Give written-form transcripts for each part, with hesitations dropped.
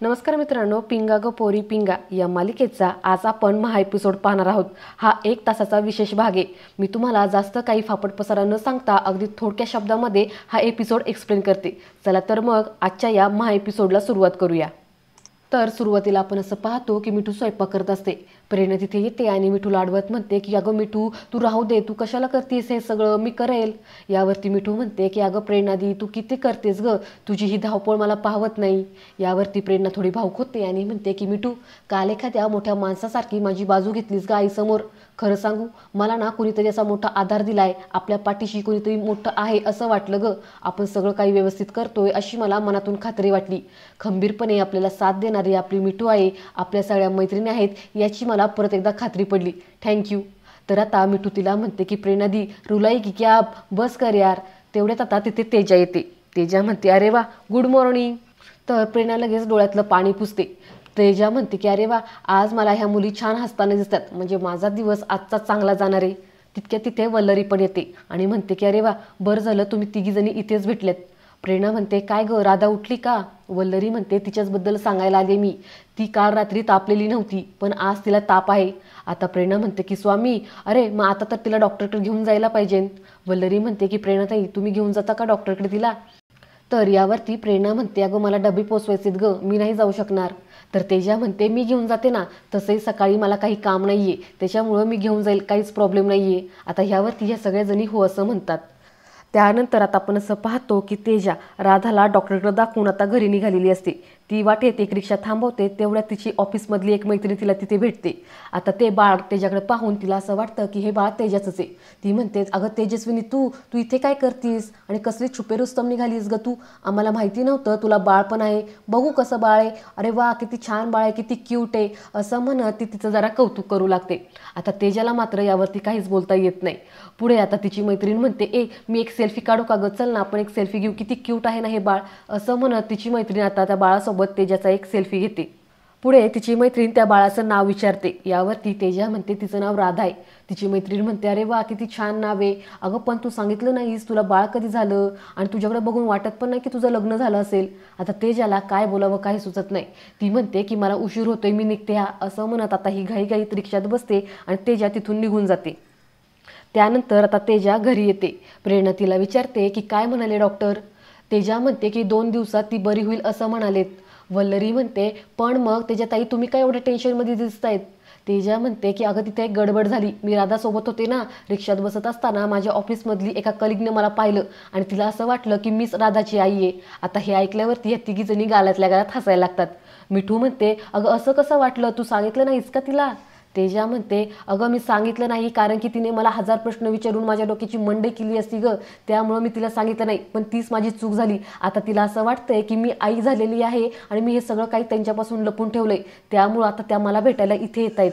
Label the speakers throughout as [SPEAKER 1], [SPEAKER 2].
[SPEAKER 1] नमस्कार मित्रांनो, पिंगा ग पोरी पिंगा या मालिकेचा आज आपण महा एपिसोड पाहणार आहोत। हा 1 तासाचा विशेष भाग आहे। मी तुम्हाला जास्त काही फापट पसारा न सांगता अगदी थोडक्या शब्दामध्ये हा एपिसोड एक्सप्लेन करते। चला तर मग आजच्या या महा एपिसोडला सुरुवात करूया। तर सुरुवातीला आपण असं पाहतो की मिठू स्वयंपाक करत असते। प्रेरणा तिथे येते आणि मिठूला आडवत म्हणते की अगं मिठू, तू राहू दे, तू कशाला करतेस हे सगळं, मी करेल। यावरती मिठू म्हणते की अगं प्रेरणादी, तू किती करतेस ग, तुझी ही धावपळ मला पाहवत नाही। यावरती प्रेरणा थोडी भावुक होते आणि म्हणते की मिठू, काल एखाद्या मोठ्या माणसासारखी माझी बाजू घेतलीस ग आईसमोर। खरं सांगू, मला ना कुणीतरी असा मोठा आधार दिलाय, आपल्या पाठीशी कुणीतरी मोठं आहे असं वाटलं ग। आपण सगळं काही व्यवस्थित करतोय अशी मला मनातून खात्री वाटली। खंबीरपणे आपल्याला साथ देणारी आपली मिठू आहे, आपल्या सगळ्या मैत्रिणी आहेत याची मला परत एकदा खात्री पडली। थँक्यू। तर आता मिठू तिला म्हणते की प्रेरणादी, रुलाई की क्या, बस कर यार। तेवढ्यात आता तिथे तेजा येते। तेजा म्हणते अरे वा, गुड मॉर्निंग। तर प्रेरणा लगेच डोळ्यातलं पाणी पुसते। तेजा म्हणते की अरे वा, आज मला ह्या मुली छान हसताना दिसतात, म्हणजे माझा दिवस आजचा चांगला जाणार आहे। तितक्या तिथे वल्लरी पण येते आणि म्हणते की अरे वा, बरं झालं तुम्ही तिघीजणी इथेच भेटलेत। प्रेरणा म्हणते काय ग, राधा उठली का? वल्लरी म्हणते तिच्याचबद्दल सांगायला आले मी। ती काल रात्री तापलेली नव्हती, पण आज तिला ताप आहे। आता प्रेरणा म्हणते की स्वामी, अरे मग आता तर तिला डॉक्टरकडे घेऊन जायला पाहिजे। वल्लरी म्हणते की प्रेरणाताई, तुम्ही घेऊन जाता का डॉक्टरकडे तिला? तर यावरती प्रेरणा म्हणते अगं मला डबे पोचवायचेत ग, मी नाही जाऊ शकणार। तर तेजा म्हणते मी घेऊन जाते ना, तसंही सकाळी मला काही काम नाहीये, त्याच्यामुळं मी घेऊन जाईल, काहीच प्रॉब्लेम नाहीये। आता ह्यावरती ह्या सगळ्याजणी हो असं म्हणतात। त्यानंतर आता आपण असं पाहतो की तेजा राधाला डॉक्टरकडे दाखवून आता घरी निघालेली असते। ती वाटेत एक रिक्षा थांबवते, तेवढ्यात तिची ऑफिसमधली एक मैत्रीण तिला तिथे भेटते। आता ते बाळ तेजाकडे पाहून तिला असं वाटतं की हे बाळ तेजाचंच आहे। ती म्हणते अगं तेजस्विनी, तू तू इथे काय करतीस आणि कसली छुपे रुस्तम निघालीस ग तू? आम्हाला माहिती नव्हतं तुला बाळ पण आहे, बघू कसं बाळ आहे, अरे वा किती छान बाळ आहे, किती क्यूट आहे, असं म्हणत ती तिचं जरा कौतुक करू लागते। आता तेजाला मात्र यावरती काहीच बोलता येत नाही। पुढे आता तिची मैत्रीण म्हणते मी एक सेल्फी काढू का ग, चल ना आपण एक सेल्फी घेऊ, किती क्यूट आहे ना हे बाळ, असं म्हणत तिची मैत्रीण आता त्या बाळासोबत तेजाचा एक सेल्फी घेते। पुढे तिची मैत्रीण त्या बाळाचं नाव विचारते। यावरती तेजा म्हणते तिचं नाव राधा आहे। तिची मैत्रीण म्हणते अरे वा किती छान नाव आहे, अगं पण तू सांगितलं नाहीस तुला बाळ कधी झालं, आणि तुझ्याकडे बघून वाटत पण नाही की तुझं लग्न झालं असेल। आता तेजाला काय बोलावं काही सुचत नाही। ती म्हणते की मला उशीर होतोय, मी निघते हा, असं म्हणत आता ही घाईघाईत रिक्षात बसते आणि तेजा तिथून निघून जाते। त्यानंतर आता तेजा घरी येते। प्रेरणा तिला विचारते की काय म्हणाले डॉक्टर? तेजा म्हणते की 2 दिवसात ती बरी होईल असं म्हणालेत। वल्लरी म्हणते पण मग तेजाताई तुम्ही काय एवढ्या टेन्शनमध्ये दिसतायत? तेजा म्हणते की अगं तिथे एक गडबड झाली, मी राधासोबत होते ना, रिक्षात बसत असताना माझ्या ऑफिसमधली एका कलिगने मला पाहिलं आणि तिला असं वाटलं की मीच राधाची आई आहे। आता हे ऐकल्यावरती या तिघीजणी गालातल्या गालात हसायला लागतात। मिठू म्हणते अगं असं कसं वाटलं, तू सांगितलं नाहीस का तिला? तेजा म्हणते अगं मी सांगितलं नाही, कारण की तिने मला 1000 प्रश्न विचारून माझ्या डोक्याची मंडई केली असती ग, त्यामुळं मी तिला सांगितलं नाही, पण तीच माझी चूक झाली। आता तिला असं वाटतंय की मी आई झालेली आहे आणि मी हे सगळं काही त्यांच्यापासून लपून ठेवलंय, त्यामुळं आता त्या मला भेटायला इथे येत आहेत।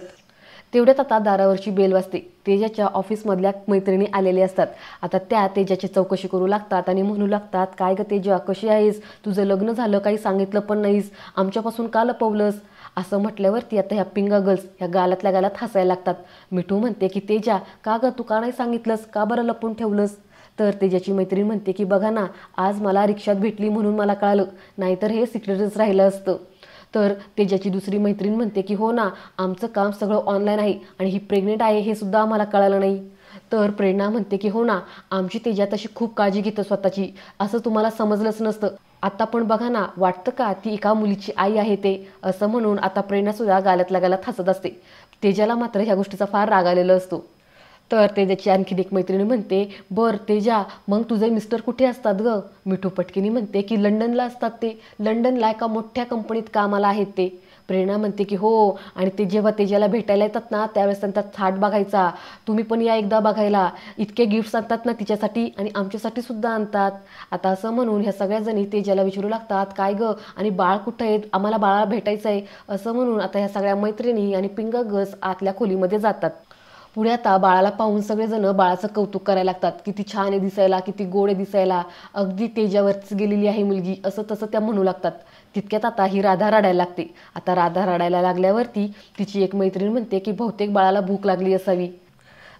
[SPEAKER 1] तेवढ्यात आता दारावरची बेल वाजते। तेजाच्या ऑफिसमधल्या मैत्रिणी आलेल्या असतात। आता त्या तेजाची चौकशी करू लागतात आणि म्हणू लागतात काय ग तेजा, कशी आहेस, तुझं लग्न झालं, काही सांगितलं पण नाहीस, आमच्यापासून का लपवलंस? असं म्हटल्यावरती आता ह्या पिंगा गर्ल्स ह्या गालातल्या गालात हसायला लागतात। मिठू म्हणते की तेजा का ग, तू का नाही सांगितलंस, का बरं लपून ठेवलंस? तर तेजाची मैत्रीण म्हणते की बघा ना, आज मला रिक्षात भेटली म्हणून मला कळालं, नाहीतर हे सिक्रेटच राहिलं असतं। तर तेजाची दुसरी मैत्रीण म्हणते की हो ना, आमचं काम सगळं ऑनलाईन आहे आणि ही प्रेग्नेंट आहे हे सुद्धा आम्हाला कळालं नाही। तर प्रेरणा म्हणते की हो ना, आमची तेजा तशी खूप काळजी घेतं स्वतःची, असं तुम्हाला समजलंच नसतं। आता पण बघा ना, वाटतं का ती एका मुलीची आई आहे ते, असं म्हणून आता प्रेरणासुद्धा गालातल्या गालात हसत असते। तेजाला मात्र ह्या गोष्टीचा फार राग आलेला असतो। तर तेजाची आणखीन एक मैत्रिणी म्हणते बर तेजा, मग तुझे मिस्टर कुठे असतात ग? मिठू पटकिनी म्हणते की लंडनला असतात ते, लंडनला एका मोठ्या कंपनीत कामाला आहेत ते। प्रेरणा म्हणते की हो, आणि ते जेव्हा तेजाला भेटायला येतात ना त्यावेळेस त्यांचा थाट बघायचा, तुम्ही पण या एकदा बघायला, इतके गिफ्ट्स आणतात ना तिच्यासाठी आणि आमच्यासाठी सुद्धा आणतात। आता असं म्हणून ह्या सगळ्याजणी तेजाला विचारू लागतात काय ग, आणि बाळ कुठं आहे, आम्हाला बाळाला भेटायचं आहे, असं म्हणून आता ह्या सगळ्या मैत्रिणी आणि पिंगा गर्ल्स आतल्या खोलीमध्ये जातात। पुढे आता बाळाला पाहून सगळेजण बाळाचं कौतुक करायला लागतात, किती छान आहे दिसायला, किती गोड आहे दिसायला, अगदी तेजावरच गेलेली आहे मुलगी, असं तसं त्या म्हणू लागतात। तितक्यात आता ही राधा रडायला लागते। आता राधा रडायला लागल्यावरती तिची एक मैत्रीण म्हणते की बहुतेक बाळाला भूक लागली असावी।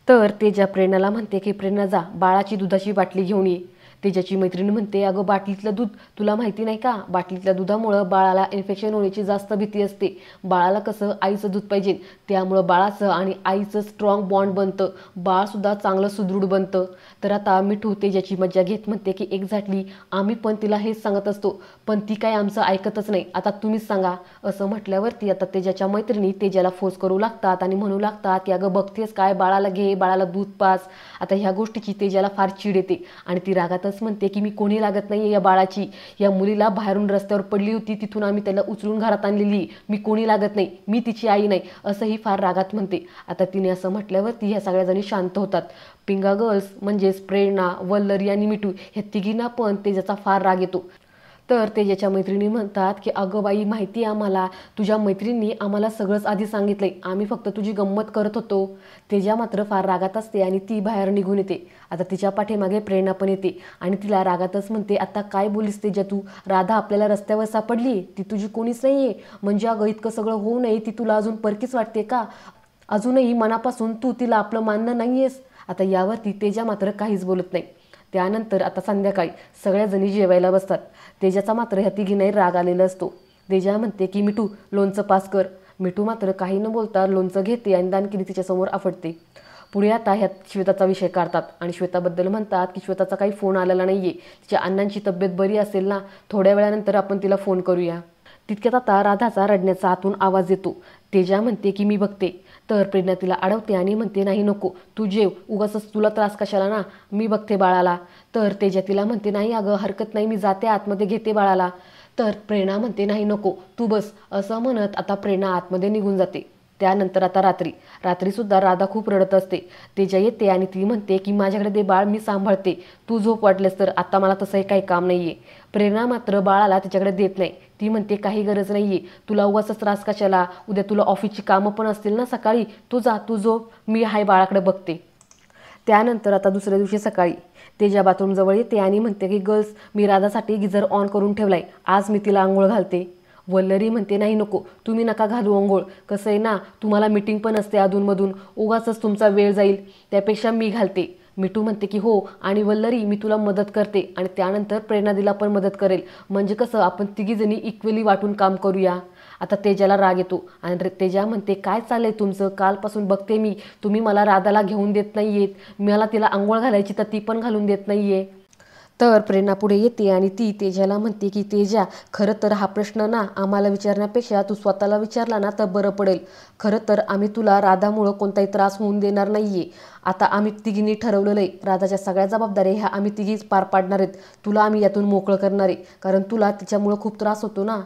[SPEAKER 1] तर तेजा प्रेरणाला म्हणते की प्रेरणा जा, बाळाची दुधाची बाटली घेऊन ये। तेजाची मैत्रीण म्हणते, अगं बाटलीतलं दूध तुला माहिती नाही का, बाटलीतल्या दुधामुळं बाळाला इन्फेक्शन होण्याची जास्त भीती असते. बाळाला कसं आईचं दूध पाहिजे, त्यामुळं बाळाचं आणि आईचं स्ट्रॉंग बॉन्ड बनतं, बाळसुद्धा चांगलं सुदृढ बनतं. तर आता मिठू तेजाची मज्जा घेत म्हणते की एक्झॅक्टली आम्ही पण तिला हेच सांगत असतो, पण ती काय आमचं ऐकतच नाही, आता तुम्हीच सांगा. असं म्हटल्यावरती आता तेजाच्या मैत्रिणी तेजाला फोर्स करू लागतात आणि म्हणू लागतात की अगं बघतेस काय, बाळाला घे, बाळाला दूध पास. आता ह्या गोष्टीची तेजाला फार चीड येते आणि ती रागातच म्हणते की मी कोणी लागत नाही या बाळाची, या मुलीला बाहेरून रस्त्यावर पडली होती तिथून आम्ही त्याला उचलून घरात आणलेली, मी कोणी लागत नाही, मी तिची आई नाही, असंही फार रागात म्हणते. आता तिने असं म्हटल्यावरती ह्या सगळ्याजणी शांत होतात. पिंगा गर्ल्स म्हणजेच प्रेरणा, वल्लरी आणि मिठू ह्या तिघींना पण तेजाचा फार राग येतो. तर तेजाच्या मैत्रिणी म्हणतात की अगं बाई, माहिती आहे आम्हाला, तुझ्या मैत्रिणी आम्हाला सगळंच आधी सांगितलंय, आम्ही फक्त तुझी गंमत करत होतो. तेजा मात्र फार रागात असते आणि ती बाहेर निघून येते. आता तिच्या पाठीमागे प्रेरणा पण येते आणि तिला रागातच म्हणते, आता काय बोलीस तेजा तू, राधा आपल्याला रस्त्यावर सापडली, ती तुझी कोणीच नाहीये, म्हणजे अगं इतकं सगळं होऊ नये ती तुला अजून परकीच वाटते का, अजूनही मनापासून तू तिला आपलं मानणं नाहीयेस. आता यावरती तेजा मात्र काहीच बोलत नाही. त्यानंतर आता संध्याकाळी सगळ्याजणी जेवायला बसतात. तेजाचा मात्र ह्या तिघींनाही राग आलेला असतो. तेजा म्हणते की मिठू लोणचं पास कर. मिठू मात्र काही न बोलता लोणचं घेते आणि दानकिनी तिच्यासमोर आपटते. पुढे आता ह्यात श्वेताचा विषय काढतात आणि श्वेताबद्दल म्हणतात की श्वेताचा काही फोन आलेला नाहीये, तिच्या अण्णांची तब्येत बरी असेल ना, थोड्या वेळानंतर आपण तिला फोन करूया. तितक्यात आता राधाचा रडण्याचा आतून आवाज येतो. तेजा म्हणते की मी बघते. तर प्रेरणा तिला अडवते आणि म्हणते नाही नको, तू जेव, उगाचच तुला त्रास कशाला ना, मी बघते बाळाला. तर तेजा तिला म्हणते नाही अगं हरकत नाही, मी जाते आतमध्ये घेते बाळाला. तर प्रेरणा म्हणते नाही नको, तू बस. असं म्हणत आता प्रेरणा आतमध्ये निघून जाते. त्यानंतर आता रात्रीसुद्धा राधा खूप रडत असते. तेजा येते आणि ती म्हणते की माझ्याकडे दे बाळ, मी सांभाळते, तू झोप वाटलेस तर, आता मला तसंही काही काम नाहीये. प्रेरणा मात्र बाळाला तिच्याकडे देत नाही. ती म्हणते काही गरज नाहीये, तुला उगाच त्रास कशाला, उद्या तुला ऑफिसची कामं पण असतील ना सकाळी, तू जा, तू झोप, मी हाय बाळाकडे बघते. त्यानंतर आता दुसऱ्या दिवशी सकाळी तेजा बाथरूमजवळ येते आणि म्हणते की गर्ल्स, मी राधासाठी गिझर ऑन करून ठेवलाय, आज मी तिला आंघोळ घालते. वल्लरी म्हणते नाही नको, तुम्ही नका घालू आंघोळ, कसं आहे ना, तुम्हाला मीटिंग पण असते अधूनमधून, उगाचच तुमचा वेळ जाईल, त्यापेक्षा मी घालते. मिठू म्हणते की हो, आणि वल्लरी मी तुला मदत करते आणि त्यानंतर प्रेरणादीला पण मदत करेल, म्हणजे कसं आपण तिघीजणी इक्वली वाटून काम करूया. आता तेजाला राग येतो आणि तेजा म्हणते काय चाललंय तुमचं, कालपासून बघते मी, तुम्ही मला राधाला घेऊन देत नाहीयेत, मला तिला आंघोळ घालायची तर ती पण घालून देत नाहीये. तर प्रेरणा पुढे येते आणि ती तेजाला म्हणते की तेजा, खरं तर हा प्रश्न ना आम्हाला विचारण्यापेक्षा तू स्वतःला विचारला ना तर बरं पडेल. खरं तर आम्ही तुला राधामुळं कोणताही त्रास होऊन देणार नाहीये. आता आम्ही तिघींनी ठरवलेलं आहे, राधाच्या सगळ्या जबाबदाऱ्या ह्या आम्ही तिघीच पार पाडणार आहेत, तुला आम्ही यातून मोकळं करणार आहे, कारण तुला तिच्यामुळं खूप त्रास होतो ना.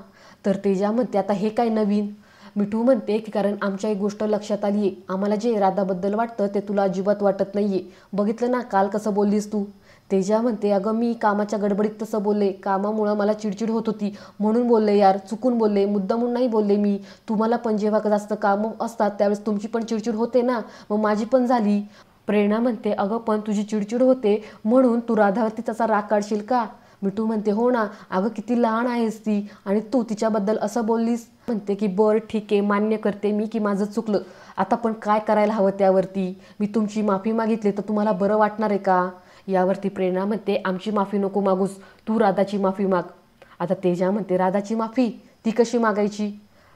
[SPEAKER 1] तर तेजा म्हणते आता हे काय नवीन. मिठू म्हणते की कारण आमच्या एक गोष्ट लक्षात आली आहे, आम्हाला जे राधाबद्दल वाटतं ते तुला अजिबात वाटत नाहीये, बघितलं ना काल कसं बोललीस तू. तेजा म्हणते अगं मी कामाच्या गडबडीत तसं बोलले, कामामुळं मला चिडचिड होत होती म्हणून बोलले यार, चुकून बोलले, मुद्दामून नाही बोलले मी. तुम्हाला पण जेव्हा जास्त कामं असतात त्यावेळेस तुमची पण चिडचिड होते ना, मग माझी पण झाली. प्रेरणा म्हणते अगं पण तुझी चिडचिड होते म्हणून तू राधावरती तसा राग काढशील का. मिठू म्हणते हो ना, अगं किती लहान आहेस ती आणि तू तिच्याबद्दल असं बोललीस. म्हणते की बरं ठीक आहे, मान्य करते मी की माझं चुकलं, आता पण काय करायला हवं त्यावरती, मी तुमची माफी मागितली तर तुम्हाला बरं वाटणार आहे का. यावरती प्रेरणा म्हणते आमची माफी नको मागूस, तू राधाची माफी माग. आता तेजा म्हणते राधाची माफी ती कशी मागायची.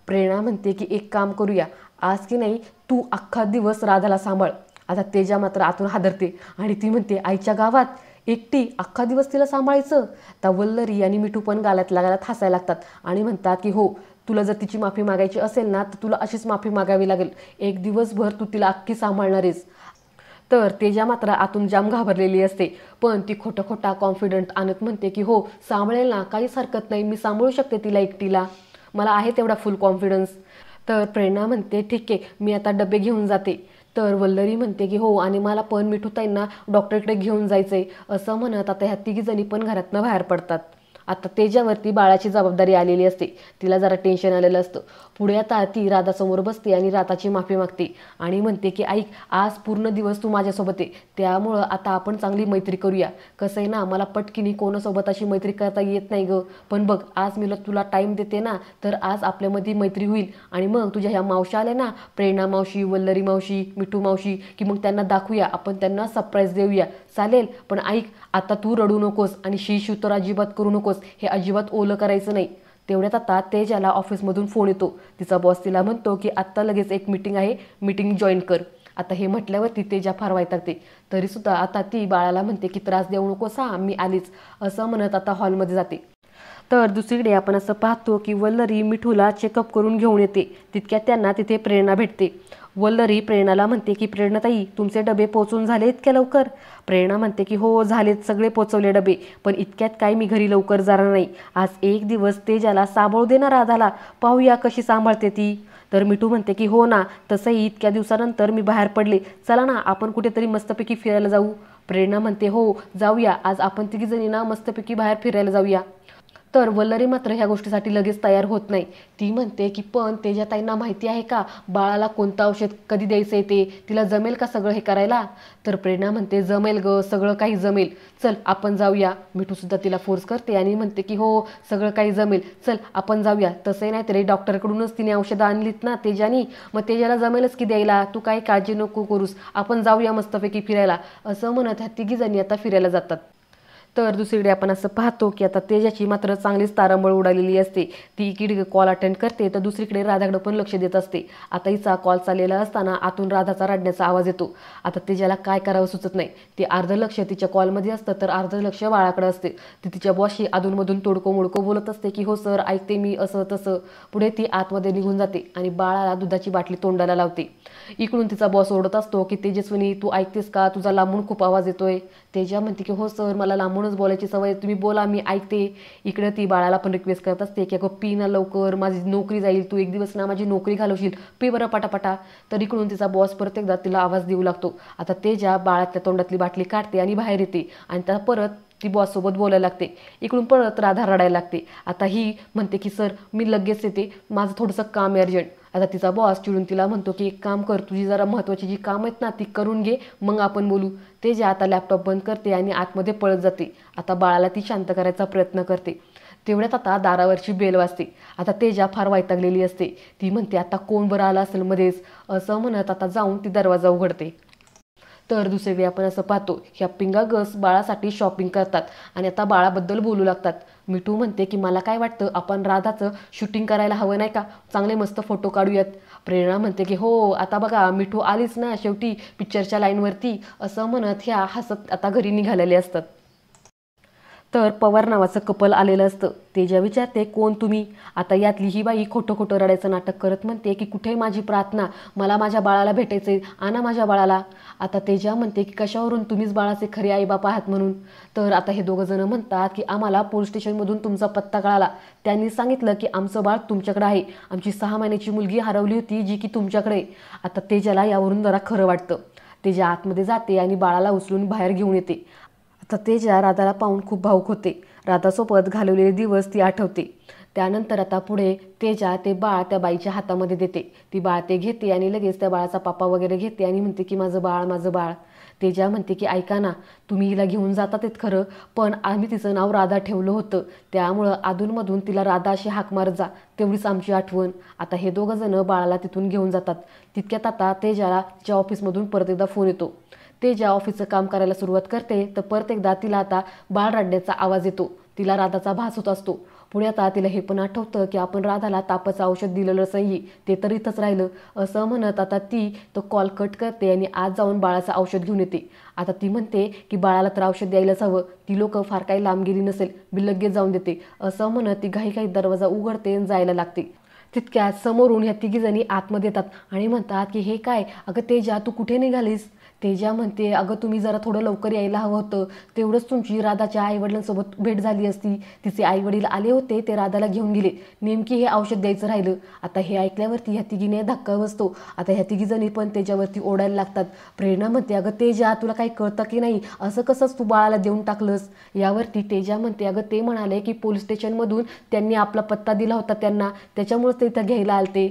[SPEAKER 1] प्रेरणा म्हणते की एक काम करूया, आज की नाही तू अख्खा दिवस राधाला सांभाळ. आता तेजा मात्र आतून हादरते आणि ती म्हणते आईच्या गावात एकटी अख्खा दिवस तिला सांभाळायचं. तर वल्लरी आणि मिठू पण गालात लागायला हसायला लागतात आणि म्हणतात की हो, तुला जर तिची माफी मागायची असेल ना तर तुला अशीच माफी मागावी लागेल, एक दिवसभर तू तिला अख्खी सांभाळणार आहेस. तर तेजा मात्र आतून जाम घाबरलेली असते, पण ती खोटा कॉन्फिडंट आणत म्हणते की हो सांभाळेल ना, काहीच हरकत नाही, मी सांभाळू शकते तिला एकटीला, मला आहे तेवढा फुल कॉन्फिडन्स. तर प्रेरणा म्हणते ठीक आहे, मी आता डबे घेऊन जाते. तर वल्लरी म्हणते की हो, आणि मला पण मिठूताईंना डॉक्टरकडे घेऊन जायचंय. असं म्हणत आता ह्या तिघीजणी पण घरातनं बाहेर पडतात. आता तेजावरती बाळाची जबाबदारी आलेली असते, तिला जरा टेन्शन आलेलं असतं. पुढे आता ती राधासमोर बसते आणि राधाची माफी मागते आणि म्हणते की ऐक, आज पूर्ण दिवस तू माझ्यासोबत आहे, त्यामुळं आता आपण चांगली मैत्री करूया. कसं आहे ना, मला पटकिनी कोणासोबत अशी मैत्री करता येत नाही गं, पण बघ आज मी तुला टाईम देते ना, तर आज आपल्यामध्ये मैत्री होईल. आणि मग तुझ्या ह्या मावशी आल्या ना, प्रेरणा मावशी, वल्लरी मावशी, मिठू मावशी, की मग त्यांना दाखवूया, आपण त्यांना सरप्राईज देऊया, चालेल, पण ऐक, आता तू रडू नकोस आणि शी तर अजिबात करू नकोस, हे अजिबात ओलं करायचं नाही. तेवढ्यात आता तेजाला ऑफिसमधून फोन येतो. तिचा बॉस तिला म्हणतो की आत्ता लगेच एक मीटिंग आहे, मीटिंग जॉईन कर. आता हे म्हटल्यावरती तेजा फार वैतागते. तरीसुद्धा आता ती बाळाला म्हणते की त्रास देऊ नकोस हा, मी आलीच, असं म्हणत आता हॉलमध्ये जाते. तर दुसरीकडे आपण असं पाहतो की वल्लरी मिठूला चेकअप करून घेऊन येते. तितक्यात त्यांना तिथे प्रेरणा भेटते. वल्लरी प्रेरणाला म्हणते की प्रेरणाताई, तुमचे डबे पोचून झाले इतक्या लवकर? प्रेरणा म्हणते की हो झालेत, सगळे पोचवले डबे, पण इतक्यात काय मी घरी लवकर जाणार नाही. आज एक दिवस तेजाला सांभाळू दे ना राधाला, पाहूया कशी सांभाळते ती. तर मिठू म्हणते की हो ना, तसंही इतक्या दिवसानंतर मी बाहेर पडले, चला ना आपण कुठेतरी मस्तपैकी फिरायला जाऊ. प्रेरणा म्हणते हो जाऊया, आज आपण तिघीजणी ना मस्तपैकी बाहेर फिरायला जाऊया. तर वल्लरी मात्र ह्या गोष्टीसाठी लगेच तयार होत नाही. ती म्हणते की पण तेजाताईंना माहिती आहे का बाळाला कोणतं औषध कधी द्यायचं आहे ते, तिला जमेल का सगळं हे करायला? तर प्रेरणा म्हणते जमेल ग, सगळं काही जमेल, चल आपण जाऊया. मिठूसुद्धा तिला फोर्स करते आणि म्हणते की हो सगळं काही जमेल, चल आपण जाऊया. तसंही नाही तरी डॉक्टरकडूनच तिने औषधं आणलीत ना तेजानी, मग तेजाला जमेलच की द्यायला, तू काही काळजी नको करूस, आपण जाऊया मस्तपैकी फिरायला, असं म्हणत ह्या तिघीजणी आता फिरायला जातात. तर दुसरीकडे आपण असं पाहतो की आता तेजाची मात्र चांगलीच तारंबळ उडालेली असते. ती इकडे कॉल अटेंड करते तर दुसरीकडे राधाकडे पण लक्ष देत असते. आता हिचा कॉल चाललेला असताना आतून राधाचा रडण्याचा आवाज येतो. आता तेजाला काय करावं सुचत नाही. ते अर्ध लक्ष तिच्या कॉलमध्ये असतं तर अर्ध लक्ष बाळाकडे असते. ती तिच्या बॉसशी अधूनमधून तोडकं मोडकं बोलत असते की हो सर ऐकते मी, असं तसं. पुढे ती आतमध्ये निघून जाते आणि बाळाला दुधाची बाटली तोंडाला लावते. इकडून तिचा बॉस ओरडत असतो की तेजस्विनी तू ऐकतेस का, तुझा लांबून खूप आवाज येतोय. तेजा म्हणते की हो सर मला लांबूनच बोलायची सवय, तुम्ही बोला मी ऐकते. इकडे ती बाळाला पण रिक्वेस्ट करत असते की अगं पी ना लवकर, माझी नोकरी जाईल, तू एक दिवस ना माझी नोकरी घालवशील, पी बरं पटापटा. तर इकडून तिचा बॉस परत एकदा तिला आवाज देऊ लागतो. आता तेजा बाळाच्या तोंडातली बाटली काढते आणि बाहेर येते आणि त्या परत ती बॉससोबत बोलायला लागते. इकडून परत राधा रडायला लागते. आता ही म्हणते की सर मी लगेच येते, माझं थोडंसं काम आहे अर्जंट. आता तिचा बॉस चिडून तिला म्हणतो की एक काम कर, तुझी जरा महत्त्वाची जी कामं आहेत ना ती करून घे, मग आपण बोलू. ते जे आता लॅपटॉप बंद करते आणि आतमध्ये पळत जाते. आता बाळाला ती शांत करायचा प्रयत्न करते. तेवढ्यात आता दारावरची बेल वाजते. आता तेजा फार वैतागलेली असते. ती म्हणते आता कोण बरं आलं असेल मध्येच, असं म्हणत आता जाऊन ती दरवाजा उघडते. तर दुसरीकडे आपण असं पाहतो ह्या पिंगा गर्ल्स बाळासाठी शॉपिंग करतात आणि आता बाळाबद्दल बोलू लागतात. मिठू म्हणते की मला काय वाटतं आपण राधाचं शूटिंग करायला हवं नाही का, चांगले मस्त फोटो काढूयात. प्रेरणा म्हणते की हो आता बघा मिठू आलीच ना शेवटी पिक्चरच्या लाईनवरती, असं म्हणत ह्या हसत आता घरी निघालेले असतात. तर पवार नावाचं कपल आलेलं असतं. तेजा विचारते कोण तुम्ही. आता यातली ही बाई खोटं खोटं रडायचं नाटक करत म्हणते की कुठे माझी प्रार्थना, मला माझ्या बाळाला भेटायचंय, आणा माझ्या बाळाला. आता तेजा म्हणते की कशावरून तुम्हीच बाळाचे खरे आईबाप आहात म्हणून. तर आता हे दोघं जण म्हणतात की आम्हाला पोलीस स्टेशनमधून तुमचा पत्ता कळाला, त्यांनी सांगितलं की आमचं बाळ तुमच्याकडे आहे, आमची 6 महिन्याची मुलगी हरवली होती जी की तुमच्याकडे. आता तेजाला यावरून जरा खरं वाटतं. तेजा आतमध्ये जाते आणि बाळाला उचलून बाहेर घेऊन येते. आता तेजा राधाला पाहून खूप भावूक होते. राधासोबत घालवलेले दिवस ती आठवते. त्यानंतर आता पुढे तेजा ते बाळ त्या बाईच्या हातामध्ये देते. ती बाळ ते घेते आणि लगेच त्या बाळाचा पापा वगैरे घेते आणि म्हणते की माझं बाळ माझं बाळ. तेजा म्हणते की ऐका ना, तुम्ही हिला घेऊन जातात खरं, पण आम्ही तिचं नाव राधा ठेवलं होतं, त्यामुळं अधूनमधून तिला राधा अशी हाक मारत जा, तेवढीच आमची आठवण. आता हे दोघं जण बाळाला तिथून घेऊन जातात. तितक्यात आता तेजाला तिच्या ऑफिसमधून परत एकदा फोन येतो. ते ज्या ऑफिसचं काम करायला सुरुवात करते तर परत एकदा तिला आता बाळ रडण्याचा आवाज येतो. तिला राधाचा भास होत असतो. पुढे आता तिला हे पण आठवतं की आपण राधाला तापाचं औषध दिलेलं नाही, ते तर इथंच राहिलं, असं म्हणत आता ती तो कॉल कट करते आणि आज जाऊन बाळाचं औषध घेऊन येते. आता ती म्हणते की बाळाला तर औषध द्यायलाच हवं, ती लोक फार काही लांब गेली नसेल, मी लगेच जाऊन देते, असं म्हणत ती घाई दरवाजा उघडते आणि जायला लागते. तितक्यात समोरून ह्या तिघीजणी आतमध्ये येतात आणि म्हणतात की हे काय, अगं तेजा तू कुठे निघालीस. तेजा म्हणते अगं तुम्ही जरा थोडं लवकर यायला हवं होतं, तेवढंच तुमची राधाच्या आईवडिलांसोबत भेट झाली असती. तिचे आईवडील आले होते, ते राधाला घेऊन गेले, नेमकी हे औषध द्यायचं राहिलं. आता हे ऐकल्यावरती ह्या तिघीने धक्का बसतो. आता ह्या तिघीजणी पण त्याच्यावरती ओढायला लागतात. प्रेरणा म्हणते अगं तेजा तुला काही कळतं की नाही, असं कसंच तू बाळाला देऊन टाकलंस. यावरती तेजा म्हणते अगं ते म्हणाले की पोलीस स्टेशनमधून त्यांनी आपला पत्ता दिला होता त्यांना, त्याच्यामुळेच ते इथं घ्यायला आलते.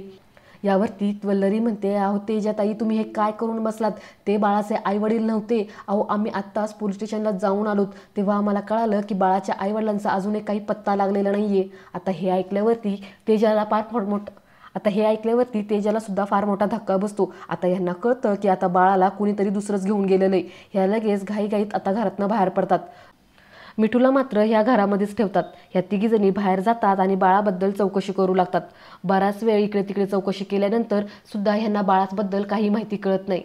[SPEAKER 1] यावरती वल्लरी म्हणते अहो तेजाताई तुम्ही हे काय करून बसलात, ते बाळाचे आईवडील नव्हते. अहो आम्ही आत्ताच पोलीस स्टेशनला जाऊन आलोत, तेव्हा आम्हाला कळालं की बाळाच्या आईवडिलांचा अजूनही काही पत्ता लागलेला नाहीये. आता हे ऐकल्यावरती तेजाला फार मोठं आता हे ऐकल्यावरती तेजाला सुद्धा फार मोठा धक्का बसतो. आता यांना कळतं की आता बाळाला कुणीतरी दुसरंच घेऊन गेलेलं आहे. ह्या लगेच घाईघाईत आता घरातनं बाहेर पडतात. मिठूला मात्र ह्या घरामध्येच ठेवतात. ह्या तिघीजणी बाहेर जातात आणि बाळाबद्दल चौकशी करू लागतात. बराच वेळ इकडे तिकडे चौकशी केल्यानंतर सुद्धा ह्यांना बाळाबद्दल काही माहिती कळत नाही.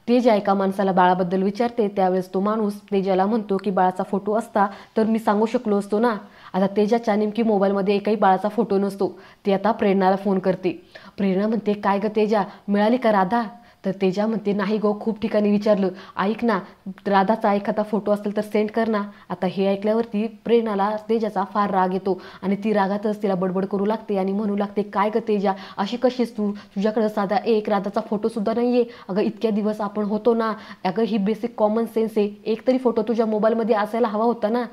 [SPEAKER 1] तेजा एका माणसाला बाळाबद्दल विचारते. त्यावेळेस तो माणूस तेजाला म्हणतो की बाळाचा फोटो असता तर मी सांगू शकलो असतो ना. आता तेजाच्या नेमकी मोबाईलमध्ये एकही बाळाचा फोटो नसतो. ती आता प्रेरणाला फोन करते. प्रेरणा म्हणते, काय ग तेजा, मिळाली का राधा? तर तेजा म्हणते, नाही गो, खूप ठिकाणी विचारलं, ऐक ना, राधाचा एखादा फोटो असेल तर सेंड कर ना. आता हे ऐकल्यावरती प्रेरणाला तेजाचा फार राग येतो आणि ती रागातच तिला बडबड करू लागते आणि म्हणू लागते, काय ग तेजा, अशी कशीस तू? तुझ्याकडं साधा एक राधाचा फोटो सुद्धा नाहीये. अगं इतक्या दिवस आपण होतो ना, अगं ही बेसिक कॉमन सेन्स आहे. एक तरी फोटो तुझ्या मोबाईलमध्ये असायला हवा होता ना.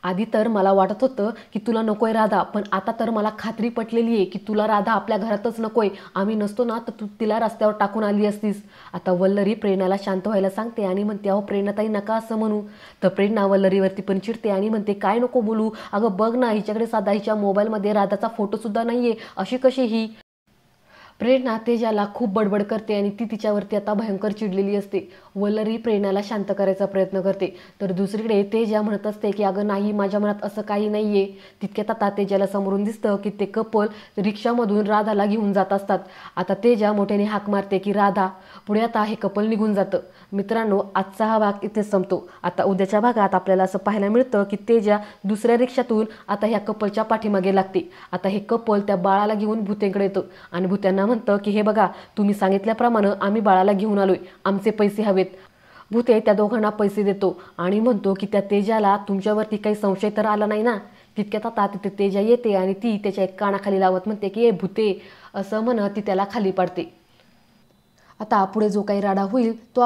[SPEAKER 1] आधी तर मला वाटत होतं की तुला नकोय राधा, पण आता तर मला खात्री पटलेली आहे की तुला राधा आपल्या घरातच नकोय. आम्ही नसतो ना तर तू तिला रस्त्यावर टाकून आली असतीस. आता वल्लरी प्रेरणाला शांत व्हायला सांगते आणि म्हणते, अहो प्रेरणाताई नका असं म्हणू. तर प्रेरणा वल्लरीवरती पण चिडते आणि म्हणते, काय नको बोलू, अगं बघ ना, हिच्याकडे साधा हिच्या मोबाईलमध्ये राधाचा फोटो सुद्धा नाहीये, अशी कशी ही? प्रेरणा तेजाला खूप बडबड करते आणि ती तिच्यावरती आता भयंकर चिडलेली असते. वल्लरी प्रेरणाला शांत करायचा प्रयत्न करते. तर दुसरीकडे तेजा म्हणत असते की अगं नाही, माझ्या मनात असं काही नाहीये. तितक्यात आता तेजाला समोरून दिसतं की ते कपल रिक्षामधून राधाला घेऊन जात असतात. आता तेजा मोठ्याने हाक मारते की राधा. पुढे आता हे कपल निघून जातं. मित्रांनो, आजचा हा भाग इथेच संपतो. आता उद्याच्या भागात आपल्याला असं पाहायला मिळतं की तेजा दुसऱ्या रिक्षातून आता ह्या कपलच्या पाठीमागे लागते. आता हे कपल त्या बाळाला घेऊन भूतेकडे येतं आणि भूत्यांना म्हणतं की हे बघा, तुम्ही सांगितल्याप्रमाणे आम्ही बाळाला घेऊन आलोय, आमचे पैसे हवेत. भूते त्या दोघांना पैसे देतो आणि म्हणतो की त्या तेजाला तुमच्यावरती काही संशय तर आला नाही ना. तितक्यात आता तिथे तेजा येते आणि ती त्याच्या एक कानाखाली लावत म्हणते की ए भूते, असं म्हणत ती त्याला खाली पाडते. आता पुढे जो काही राडा होईल तो